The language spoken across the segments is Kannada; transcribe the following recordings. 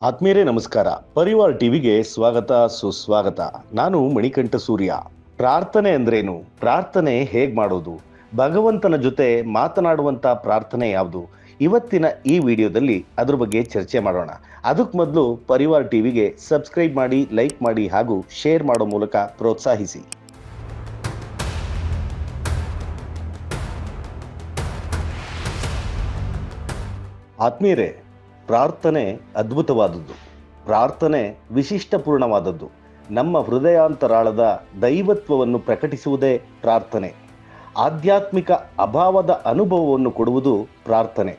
ಆತ್ಮೀಯರೇ ನಮಸ್ಕಾರ. ಪರಿವಾರ್ ಟಿವಿಗೆ ಸ್ವಾಗತ ಸುಸ್ವಾಗತ. ನಾನು ಮಣಿಕಂಠ ಸೂರ್ಯ. ಪ್ರಾರ್ಥನೆ ಅಂದ್ರೇನು? ಪ್ರಾರ್ಥನೆ ಹೇಗ್ ಮಾಡೋದು? ಭಗವಂತನ ಜೊತೆ ಮಾತನಾಡುವಂತ ಪ್ರಾರ್ಥನೆ ಯಾವುದು? ಇವತ್ತಿನ ಈ ವಿಡಿಯೋದಲ್ಲಿ ಅದ್ರ ಬಗ್ಗೆ ಚರ್ಚೆ ಮಾಡೋಣ. ಅದಕ್ಕೆ ಮೊದಲು ಪರಿವಾರ್ ಟಿವಿಗೆ ಸಬ್ಸ್ಕ್ರೈಬ್ ಮಾಡಿ, ಲೈಕ್ ಮಾಡಿ ಹಾಗೂ ಶೇರ್ ಮಾಡೋ ಮೂಲಕ ಪ್ರೋತ್ಸಾಹಿಸಿ. ಆತ್ಮೀಯರೇ, ಪ್ರಾರ್ಥನೆ ಅದ್ಭುತವಾದದ್ದು. ಪ್ರಾರ್ಥನೆ ವಿಶಿಷ್ಟಪೂರ್ಣವಾದದ್ದು. ನಮ್ಮ ಹೃದಯಾಂತರಾಳದ ದೈವತ್ವವನ್ನು ಪ್ರಕಟಿಸುವುದೇ ಪ್ರಾರ್ಥನೆ. ಆಧ್ಯಾತ್ಮಿಕ ಅಭಾವದ ಅನುಭವವನ್ನು ಕೊಡುವುದು ಪ್ರಾರ್ಥನೆ.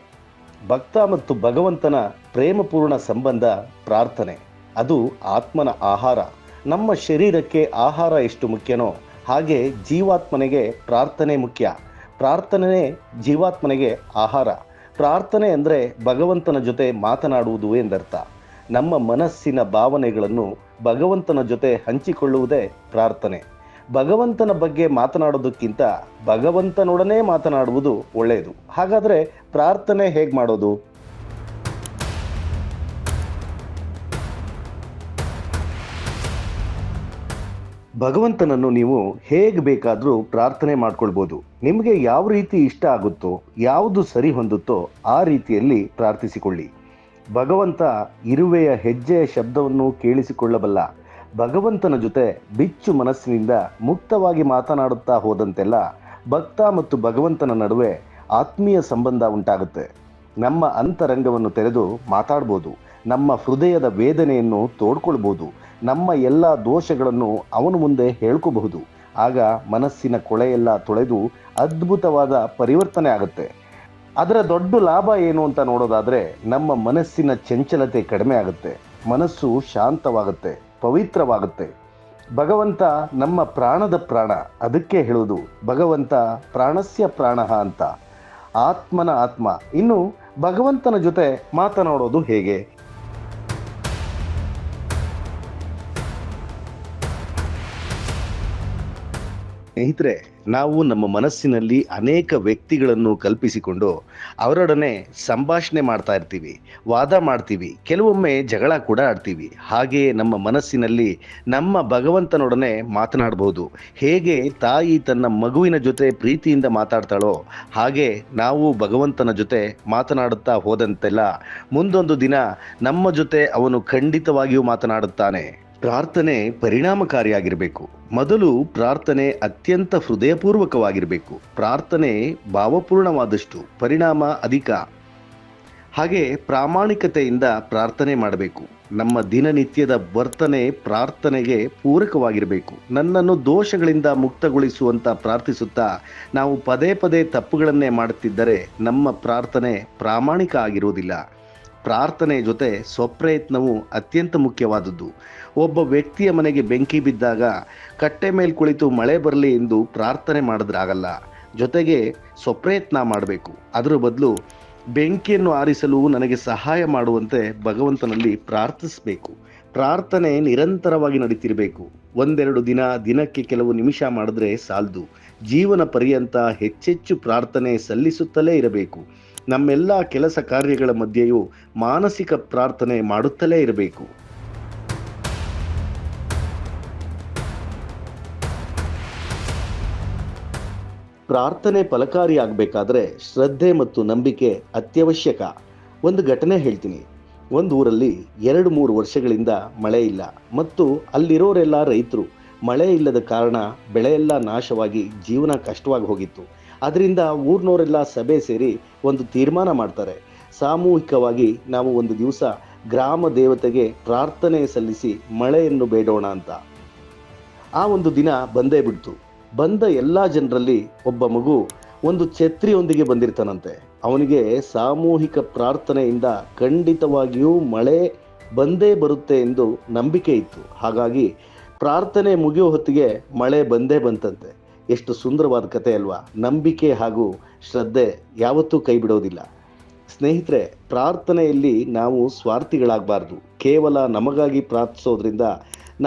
ಭಕ್ತ ಮತ್ತು ಭಗವಂತನ ಪ್ರೇಮಪೂರ್ಣ ಸಂಬಂಧ ಪ್ರಾರ್ಥನೆ. ಅದು ಆತ್ಮನ ಆಹಾರ. ನಮ್ಮ ಶರೀರಕ್ಕೆ ಆಹಾರ ಎಷ್ಟು ಮುಖ್ಯನೋ ಹಾಗೆ ಜೀವಾತ್ಮನೆಗೆ ಪ್ರಾರ್ಥನೆ ಮುಖ್ಯ. ಪ್ರಾರ್ಥನೆ ಜೀವಾತ್ಮನೆಗೆ ಆಹಾರ. ಪ್ರಾರ್ಥನೆ ಅಂದರೆ ಭಗವಂತನ ಜೊತೆ ಮಾತನಾಡುವುದು ಎಂದರ್ಥ. ನಮ್ಮ ಮನಸ್ಸಿನ ಭಾವನೆಗಳನ್ನು ಭಗವಂತನ ಜೊತೆ ಹಂಚಿಕೊಳ್ಳುವುದೇ ಪ್ರಾರ್ಥನೆ. ಭಗವಂತನ ಬಗ್ಗೆ ಮಾತನಾಡೋದಕ್ಕಿಂತ ಭಗವಂತನೊಡನೆ ಮಾತನಾಡುವುದು ಒಳ್ಳೆಯದು. ಹಾಗಾದರೆ ಪ್ರಾರ್ಥನೆ ಹೇಗೆ ಮಾಡೋದು? ಭಗವಂತನನ್ನು ನೀವು ಹೇಗೆ ಬೇಕಾದರೂ ಪ್ರಾರ್ಥನೆ ಮಾಡ್ಕೊಳ್ಬೋದು. ನಿಮಗೆ ಯಾವ ರೀತಿ ಇಷ್ಟ ಆಗುತ್ತೋ, ಯಾವುದು ಸರಿ ಹೊಂದುತ್ತೋ ಆ ರೀತಿಯಲ್ಲಿ ಪ್ರಾರ್ಥಿಸಿಕೊಳ್ಳಿ. ಭಗವಂತ ಇರುವೆಯ ಹೆಜ್ಜೆಯ ಶಬ್ದವನ್ನು ಕೇಳಿಸಿಕೊಳ್ಳಬಲ್ಲ. ಭಗವಂತನ ಜೊತೆ ಬಿಚ್ಚು ಮನಸ್ಸಿನಿಂದ ಮುಕ್ತವಾಗಿ ಮಾತನಾಡುತ್ತಾ ಹೋದಂತೆಲ್ಲ ಭಕ್ತ ಮತ್ತು ಭಗವಂತನ ನಡುವೆ ಆತ್ಮೀಯ ಸಂಬಂಧ ಉಂಟಾಗುತ್ತೆ. ನಮ್ಮ ಅಂತರಂಗವನ್ನು ತೆರೆದು ಮಾತಾಡ್ಬೋದು. ನಮ್ಮ ಹೃದಯದ ವೇದನೆಯನ್ನು ತೋಡ್ಕೊಳ್ಬೋದು. ನಮ್ಮ ಎಲ್ಲ ದೋಷಗಳನ್ನು ಅವನು ಮುಂದೆ ಹೇಳ್ಕೋಬಹುದು. ಆಗ ಮನಸ್ಸಿನ ಕೊಳೆಯೆಲ್ಲ ತೊಳೆದು ಅದ್ಭುತವಾದ ಪರಿವರ್ತನೆ ಆಗುತ್ತೆ. ಅದರ ದೊಡ್ಡ ಲಾಭ ಏನು ಅಂತ ನೋಡೋದಾದ್ರೆ, ನಮ್ಮ ಮನಸ್ಸಿನ ಚಂಚಲತೆ ಕಡಿಮೆ ಆಗುತ್ತೆ. ಮನಸ್ಸು ಶಾಂತವಾಗುತ್ತೆ, ಪವಿತ್ರವಾಗುತ್ತೆ. ಭಗವಂತ ನಮ್ಮ ಪ್ರಾಣದ ಪ್ರಾಣ. ಅದಕ್ಕೆ ಹೇಳೋದು ಭಗವಂತ ಪ್ರಾಣಸ್ಯ ಪ್ರಾಣ ಅಂತ. ಆತ್ಮನ ಆತ್ಮ. ಇನ್ನು ಭಗವಂತನ ಜೊತೆ ಮಾತನಾಡೋದು ಹೇಗೆ? ಸ್ನೇಹಿತರೆ, ನಾವು ನಮ್ಮ ಮನಸ್ಸಿನಲ್ಲಿ ಅನೇಕ ವ್ಯಕ್ತಿಗಳನ್ನು ಕಲ್ಪಿಸಿಕೊಂಡು ಅವರೊಡನೆ ಸಂಭಾಷಣೆ ಮಾಡ್ತಾ ಇರ್ತೀವಿ, ವಾದ ಮಾಡ್ತೀವಿ, ಕೆಲವೊಮ್ಮೆ ಜಗಳ ಕೂಡ ಆಡ್ತೀವಿ. ಹಾಗೆಯೇ ನಮ್ಮ ಮನಸ್ಸಿನಲ್ಲಿ ನಮ್ಮ ಭಗವಂತನೊಡನೆ ಮಾತನಾಡಬಹುದು. ಹೇಗೆ ತಾಯಿ ತನ್ನ ಮಗುವಿನ ಜೊತೆ ಪ್ರೀತಿಯಿಂದ ಮಾತಾಡ್ತಾಳೋ ಹಾಗೆ ನಾವು ಭಗವಂತನ ಜೊತೆ ಮಾತನಾಡುತ್ತಾ ಹೋದಂತೆಲ್ಲ ಮುಂದೊಂದು ದಿನ ನಮ್ಮ ಜೊತೆ ಅವನು ಖಂಡಿತವಾಗಿಯೂ ಮಾತನಾಡುತ್ತಾನೆ. ಪ್ರಾರ್ಥನೆ ಪರಿಣಾಮಕಾರಿಯಾಗಿರಬೇಕು. ಮೊದಲು ಪ್ರಾರ್ಥನೆ ಅತ್ಯಂತ ಹೃದಯಪೂರ್ವಕವಾಗಿರಬೇಕು. ಪ್ರಾರ್ಥನೆ ಭಾವಪೂರ್ಣವಾದಷ್ಟು ಪರಿಣಾಮ ಅಧಿಕ. ಹಾಗೆ ಪ್ರಾಮಾಣಿಕತೆಯಿಂದ ಪ್ರಾರ್ಥನೆ ಮಾಡಬೇಕು. ನಮ್ಮ ದಿನನಿತ್ಯದ ವರ್ತನೆ ಪ್ರಾರ್ಥನೆಗೆ ಪೂರಕವಾಗಿರಬೇಕು. ನನ್ನನ್ನು ದೋಷಗಳಿಂದ ಮುಕ್ತಗೊಳಿಸುವಂತ ಪ್ರಾರ್ಥಿಸುತ್ತಾ ನಾವು ಪದೇ ಪದೇ ತಪ್ಪುಗಳನ್ನೇ ಮಾಡುತ್ತಿದ್ದರೆ ನಮ್ಮ ಪ್ರಾರ್ಥನೆ ಪ್ರಾಮಾಣಿಕ ಆಗಿರುವುದಿಲ್ಲ. ಪ್ರಾರ್ಥನೆ ಜೊತೆ ಸ್ವಪ್ರಯತ್ನವು ಅತ್ಯಂತ ಮುಖ್ಯವಾದದ್ದು. ಒಬ್ಬ ವ್ಯಕ್ತಿಯ ಮನೆಗೆ ಬೆಂಕಿ ಬಿದ್ದಾಗ ಕಟ್ಟೆ ಮೇಲೆ ಕುಳಿತು ಮಳೆ ಬರಲಿ ಎಂದು ಪ್ರಾರ್ಥನೆ ಮಾಡಿದ್ರಾಗಲ್ಲ. ಜೊತೆಗೆ ಸ್ವಪ್ರಯತ್ನ ಮಾಡಬೇಕು. ಅದರ ಬದಲು ಬೆಂಕಿಯನ್ನು ಆರಿಸಲು ನನಗೆ ಸಹಾಯ ಮಾಡುವಂತೆ ಭಗವಂತನಲ್ಲಿ ಪ್ರಾರ್ಥಿಸಬೇಕು. ಪ್ರಾರ್ಥನೆ ನಿರಂತರವಾಗಿ ನಡೀತಿರಬೇಕು. ಒಂದೆರಡು ದಿನಕ್ಕೆ ಕೆಲವು ನಿಮಿಷ ಮಾಡಿದ್ರೆ ಸಾಲದು. ಜೀವನ ಪರ್ಯಂತ ಹೆಚ್ಚೆಚ್ಚು ಪ್ರಾರ್ಥನೆ ಸಲ್ಲಿಸುತ್ತಲೇ ಇರಬೇಕು. ನಮ್ಮೆಲ್ಲ ಕೆಲಸ ಕಾರ್ಯಗಳ ಮಧ್ಯೆಯೂ ಮಾನಸಿಕ ಪ್ರಾರ್ಥನೆ ಮಾಡುತ್ತಲೇ ಇರಬೇಕು. ಪ್ರಾರ್ಥನೆ ಫಲಕಾರಿಯಾಗಬೇಕಾದ್ರೆ ಶ್ರದ್ಧೆ ಮತ್ತು ನಂಬಿಕೆ ಅತ್ಯವಶ್ಯಕ. ಒಂದು ಘಟನೆ ಹೇಳ್ತೀನಿ. ಒಂದು ಊರಲ್ಲಿ 2-3 ವರ್ಷಗಳಿಂದ ಮಳೆ ಇಲ್ಲ ಮತ್ತು ಅಲ್ಲಿರೋರೆಲ್ಲ ರೈತರು. ಮಳೆ ಇಲ್ಲದ ಕಾರಣ ಬೆಳೆಯೆಲ್ಲ ನಾಶವಾಗಿ ಜೀವನ ಕಷ್ಟವಾಗಿ ಹೋಗಿತ್ತು. ಅದರಿಂದ ಊರಿನವರೆಲ್ಲ ಸಭೆ ಸೇರಿ ಒಂದು ತೀರ್ಮಾನ ಮಾಡ್ತಾರೆ. ಸಾಮೂಹಿಕವಾಗಿ ನಾವು ಒಂದು ದಿವಸ ಗ್ರಾಮ ದೇವತೆಗೆ ಪ್ರಾರ್ಥನೆ ಸಲ್ಲಿಸಿ ಮಳೆಯನ್ನು ಬೇಡೋಣ ಅಂತ. ಆ ಒಂದು ದಿನ ಬಂದೇ ಬಿಡ್ತು. ಬಂದ ಎಲ್ಲ ಜನರಲ್ಲಿ ಒಬ್ಬ ಮಗು ಒಂದು ಛತ್ರಿಯೊಂದಿಗೆ ಬಂದಿರ್ತಾನಂತೆ. ಅವನಿಗೆ ಸಾಮೂಹಿಕ ಪ್ರಾರ್ಥನೆಯಿಂದ ಖಂಡಿತವಾಗಿಯೂ ಮಳೆ ಬಂದೇ ಬರುತ್ತೆ ಎಂದು ನಂಬಿಕೆ ಇತ್ತು. ಹಾಗಾಗಿ ಪ್ರಾರ್ಥನೆ ಮುಗಿಯೋ ಹೊತ್ತಿಗೆ ಮಳೆ ಬಂದೇ ಬಂತಂತೆ. ಎಷ್ಟು ಸುಂದರವಾದ ಕಥೆ ಅಲ್ವಾ? ನಂಬಿಕೆ ಹಾಗೂ ಶ್ರದ್ಧೆ ಯಾವತ್ತೂ ಕೈ ಬಿಡೋದಿಲ್ಲ. ಸ್ನೇಹಿತರೆ, ಪ್ರಾರ್ಥನೆಯಲ್ಲಿ ನಾವು ಸ್ವಾರ್ಥಿಗಳಾಗಬಾರ್ದು. ಕೇವಲ ನಮಗಾಗಿ ಪ್ರಾರ್ಥಿಸೋದ್ರಿಂದ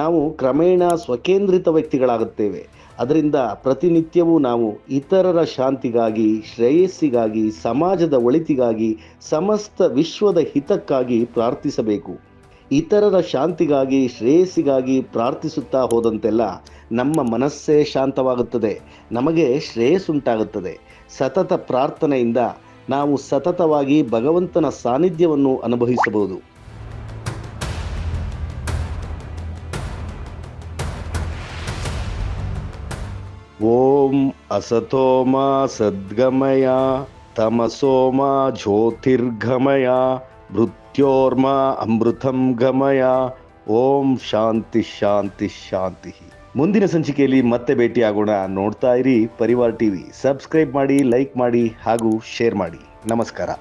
ನಾವು ಕ್ರಮೇಣ ಸ್ವಕೇಂದ್ರಿತ ವ್ಯಕ್ತಿಗಳಾಗುತ್ತೇವೆ. ಅದರಿಂದ ಪ್ರತಿನಿತ್ಯವೂ ನಾವು ಇತರರ ಶಾಂತಿಗಾಗಿ, ಶ್ರೇಯಸ್ಸಿಗಾಗಿ, ಸಮಾಜದ ಒಳಿತಿಗಾಗಿ, ಸಮಸ್ತ ವಿಶ್ವದ ಹಿತಕ್ಕಾಗಿ ಪ್ರಾರ್ಥಿಸಬೇಕು. ಇತರರ ಶಾಂತಿಗಾಗಿ, ಶ್ರೇಯಸ್ಸಿಗಾಗಿ ಪ್ರಾರ್ಥಿಸುತ್ತಾ ಹೋದಂತೆಲ್ಲ ನಮ್ಮ ಮನಸ್ಸೇ ಶಾಂತವಾಗುತ್ತದೆ, ನಮಗೆ ಶ್ರೇಯಸ್ಸುಂಟಾಗುತ್ತದೆ. ಸತತ ಪ್ರಾರ್ಥನೆಯಿಂದ ನಾವು ಸತತವಾಗಿ ಭಗವಂತನ ಸಾನ್ನಿಧ್ಯವನ್ನು ಅನುಭವಿಸಬಹುದು. ಓಂ ಅಸತೋಮ ಸದ್ಗಮಯ ತಮಸೋಮ ಜ್ಯೋತಿರ್ಗಮಯ ಮೃತ್ಯೋರ್ಮ ಅಮೃತಂ ಗಮಯ. ಓಂ ಶಾಂತಿ ಶಾಂತಿ ಶಾಂತಿ. ಮುಂದಿನ ಸಂಚಿಕೆಯಲ್ಲಿ ಮತ್ತೆ ಭೇಟಿಯಾಗೋಣ. ನೋಡ್ತಾ ಇರಿ ಪರಿವಾರ್ ಟಿವಿ. ಸಬ್ಸ್ಕ್ರೈಬ್ ಮಾಡಿ, ಲೈಕ್ ಮಾಡಿ ಹಾಗೂ ಶೇರ್ ಮಾಡಿ. ನಮಸ್ಕಾರ.